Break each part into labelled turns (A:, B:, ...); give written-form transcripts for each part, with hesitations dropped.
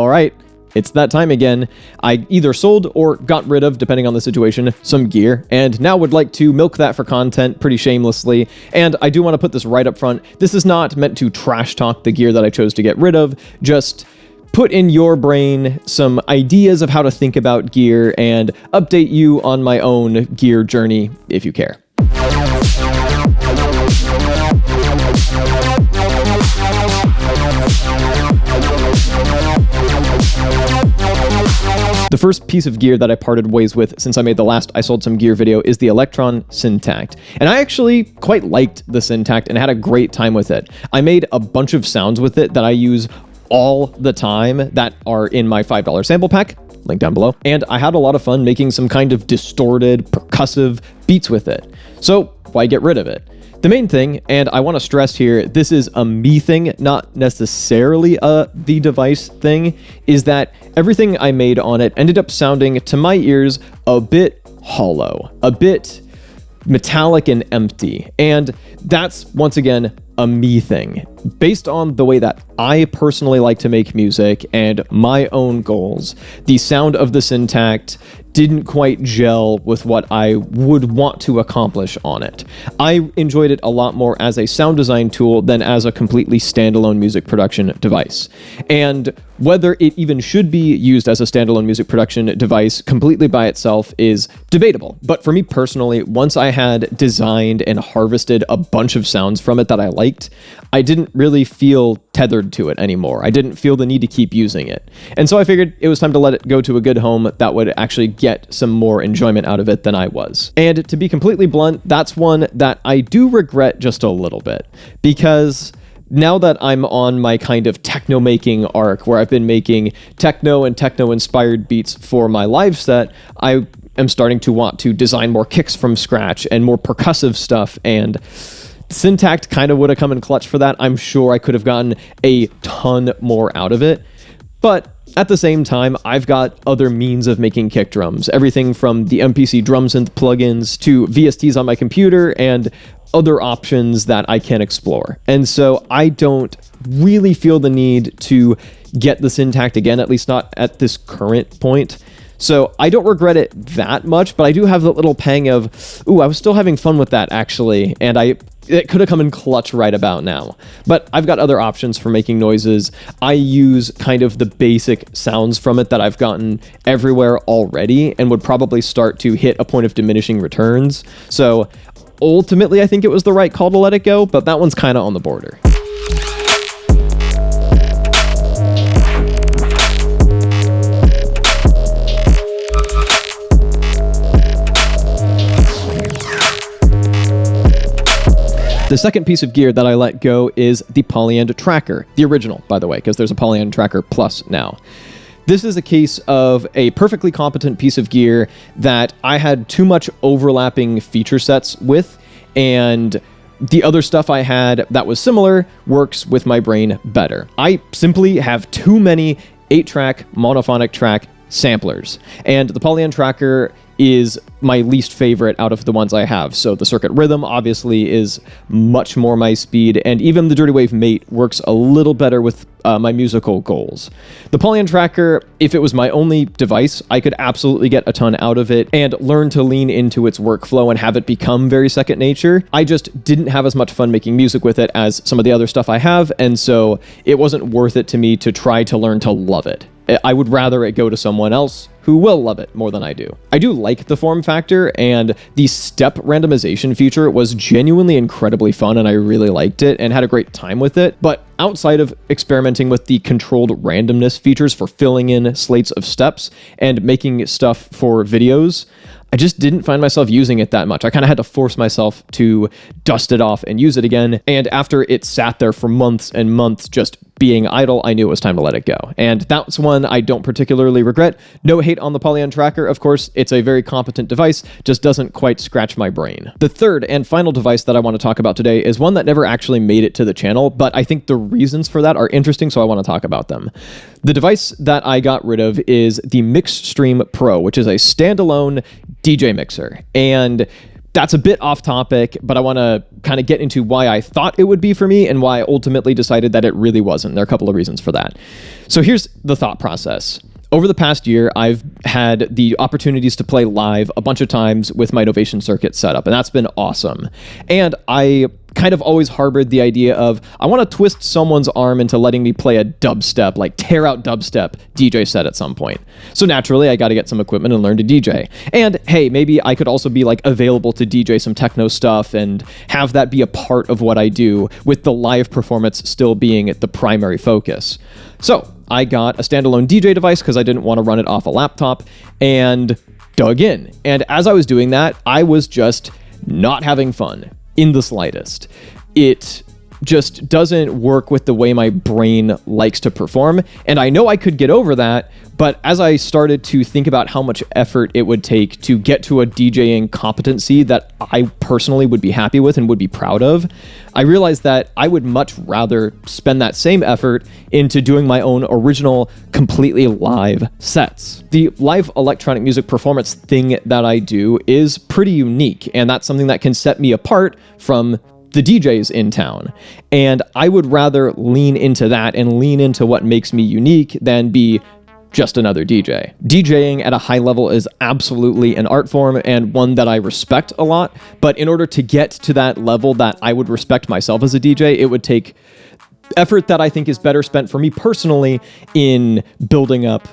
A: right, it's that time again. I either sold or got rid of, depending on the situation, some gear, and now would like to milk that for content pretty shamelessly. And I do want to put this right up front. This is not meant to trash talk the gear that I chose to get rid of, just put in your brain some ideas of how to think about gear and update you on my own gear journey if you care. The first piece of gear that I parted ways with since I made the last I Sold Some Gear video is the Electron Syntact. And I actually quite liked the Syntact and had a great time with it. I made a bunch of sounds with it that I use all the time that are in my $5 sample pack, link down below. And I had a lot of fun making some kind of distorted, percussive beats with it. So why get rid of it? The main thing, and I want to stress here, this is a me thing, not necessarily the device thing, is that everything I made on it ended up sounding, to my ears, a bit hollow, a bit metallic and empty. And that's, once again, a me thing. Based on the way that I personally like to make music and my own goals, the sound of the Syntact didn't quite gel with what I would want to accomplish on it. I enjoyed it a lot more as a sound design tool than as a completely standalone music production device. And whether it even should be used as a standalone music production device completely by itself is debatable. But for me personally, once I had designed and harvested a bunch of sounds from it that I liked, I didn't really feel tethered to it anymore. I didn't feel the need to keep using it. And so I figured it was time to let it go to a good home that would actually get some more enjoyment out of it than I was. And to be completely blunt, that's one that I do regret just a little bit, because now that I'm on my kind of techno making arc where I've been making techno and techno inspired beats for my live set, I am starting to want to design more kicks from scratch and more percussive stuff, and Syntact kind of would have come in clutch for that. I'm sure I could have gotten a ton more out of it. But at the same time, I've got other means of making kick drums. Everything from the MPC drum synth plugins to VSTs on my computer and other options that I can explore. And so I don't really feel the need to get the Syntact again, at least not at this current point. So I don't regret it that much, but I do have that little pang of, ooh, I was still having fun with that actually, and it could have come in clutch right about now. But I've got other options for making noises. I use kind of the basic sounds from it that I've gotten everywhere already and would probably start to hit a point of diminishing returns. So ultimately, I think it was the right call to let it go, but that one's kind of on the border. The second piece of gear that I let go is the Polyend Tracker, the original, by the way, because there's a Polyend Tracker Plus now. This is a case of a perfectly competent piece of gear that I had too much overlapping feature sets with, and the other stuff I had that was similar works with my brain better. I simply have too many 8-track monophonic track samplers, and the Polyend Tracker is my least favorite out of the ones I have. So the Circuit Rhythm obviously is much more my speed, and even the Dirty Wave Mate works a little better with my musical goals. The Polyend Tracker, if it was my only device, I could absolutely get a ton out of it and learn to lean into its workflow and have it become very second nature. I just didn't have as much fun making music with it as some of the other stuff I have, and so it wasn't worth it to me to try to learn to love it. I would rather it go to someone else who will love it more than I do. I do like the form factor, and the step randomization feature was genuinely incredibly fun, and I really liked it and had a great time with it. But outside of experimenting with the controlled randomness features for filling in slates of steps and making stuff for videos, I just didn't find myself using it that much. I kind of had to force myself to dust it off and use it again. And after it sat there for months and months just being idle, I knew it was time to let it go. And that's one I don't particularly regret. No hate on the Polyend Tracker. Of course, it's a very competent device, just doesn't quite scratch my brain. The third and final device that I want to talk about today is one that never actually made it to the channel, but I think the reasons for that are interesting, so I want to talk about them. The device that I got rid of is the MixStream Pro, which is a standalone DJ mixer. And That's a bit off topic, but I want to kind of get into why I thought it would be for me and why I ultimately decided that it really wasn't. There are a couple of reasons for that. So here's the thought process. Over the past year, I've had the opportunities to play live a bunch of times with my Novation circuit setup, and that's been awesome. And I kind of always harbored the idea of, I want to twist someone's arm into letting me play a dubstep, like tear out dubstep DJ set at some point. So naturally, I got to get some equipment and learn to DJ. And hey, maybe I could also be like available to DJ some techno stuff and have that be a part of what I do, with the live performance still being the primary focus. So I got a standalone DJ device because I didn't want to run it off a laptop, and dug in. And as I was doing that, I was just not having fun in the slightest. It just doesn't work with the way my brain likes to perform. And I know I could get over that, but as I started to think about how much effort it would take to get to a DJing competency that I personally would be happy with and would be proud of, I realized that I would much rather spend that same effort into doing my own original, completely live sets. The live electronic music performance thing that I do is pretty unique, and that's something that can set me apart from the DJs in town. And I would rather lean into that and lean into what makes me unique than be just another DJ. DJing at a high level is absolutely an art form and one that I respect a lot, but in order to get to that level that I would respect myself as a DJ, it would take effort that I think is better spent for me personally in building up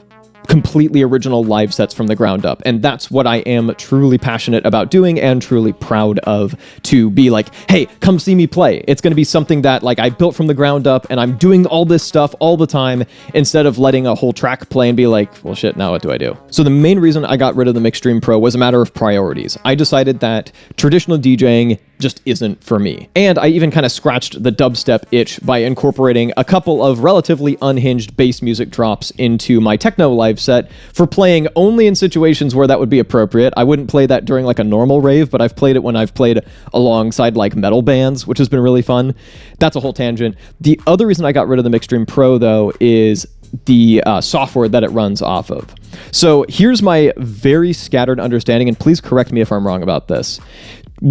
A: completely original live sets from the ground up. And that's what I am truly passionate about doing and truly proud of, to be like, hey, come see me play. It's going to be something that like I built from the ground up and I'm doing all this stuff all the time, instead of letting a whole track play and be like, well, shit, now what do I do? So the main reason I got rid of the Mixstream Pro was a matter of priorities. I decided that traditional DJing just isn't for me. And I even kind of scratched the dubstep itch by incorporating a couple of relatively unhinged bass music drops into my techno live set for playing only in situations where that would be appropriate. I wouldn't play that during like a normal rave, but I've played it when I've played alongside like metal bands, which has been really fun. That's a whole tangent. The other reason I got rid of the Mixstream Pro though is the software that it runs off of. So here's my very scattered understanding, and please correct me if I'm wrong about this.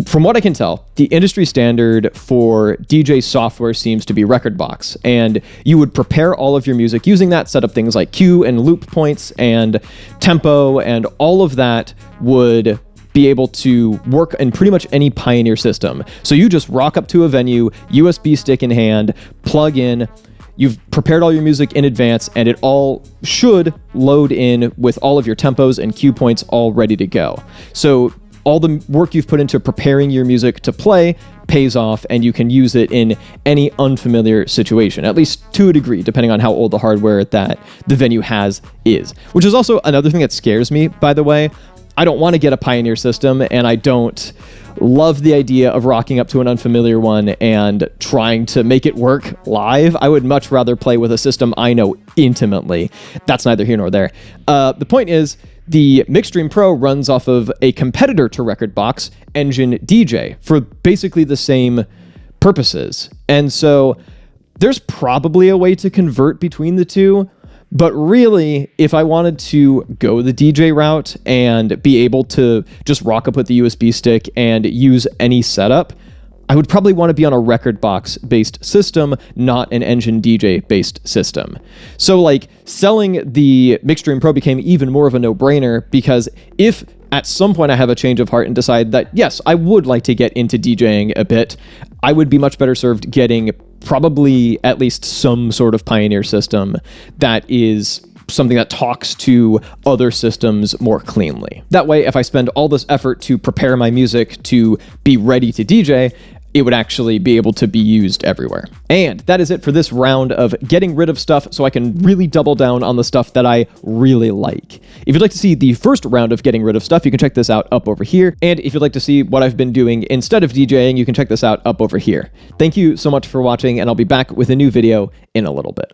A: From what I can tell, the industry standard for DJ software seems to be Rekordbox, and you would prepare all of your music using that, set up things like cue and loop points and tempo, and all of that would be able to work in pretty much any Pioneer system. So you just rock up to a venue, USB stick in hand, plug in, you've prepared all your music in advance, and it all should load in with all of your tempos and cue points all ready to go. So all the work you've put into preparing your music to play pays off, and you can use it in any unfamiliar situation, at least to a degree, depending on how old the hardware that the venue has is. Which is also another thing that scares me, by the way. I don't want to get a Pioneer system, and I don't love the idea of rocking up to an unfamiliar one and trying to make it work live. I would much rather play with a system I know intimately. That's neither here nor there. The point is, the Mixstream Pro runs off of a competitor to Rekordbox, Engine DJ, for basically the same purposes. And so there's probably a way to convert between the two, but really, if I wanted to go the DJ route and be able to just rock up with the USB stick and use any setup, I would probably want to be on a Rekordbox-based system, not an Engine DJ-based system. So like, selling the Mixstream Pro became even more of a no-brainer, because if at some point I have a change of heart and decide that, yes, I would like to get into DJing a bit, I would be much better served getting probably at least some sort of Pioneer system that is something that talks to other systems more cleanly. That way, if I spend all this effort to prepare my music to be ready to DJ, it would actually be able to be used everywhere. And that is it for this round of getting rid of stuff so I can really double down on the stuff that I really like. If you'd like to see the first round of getting rid of stuff, you can check this out up over here. And if you'd like to see what I've been doing instead of DJing, you can check this out up over here. Thank you so much for watching, and I'll be back with a new video in a little bit.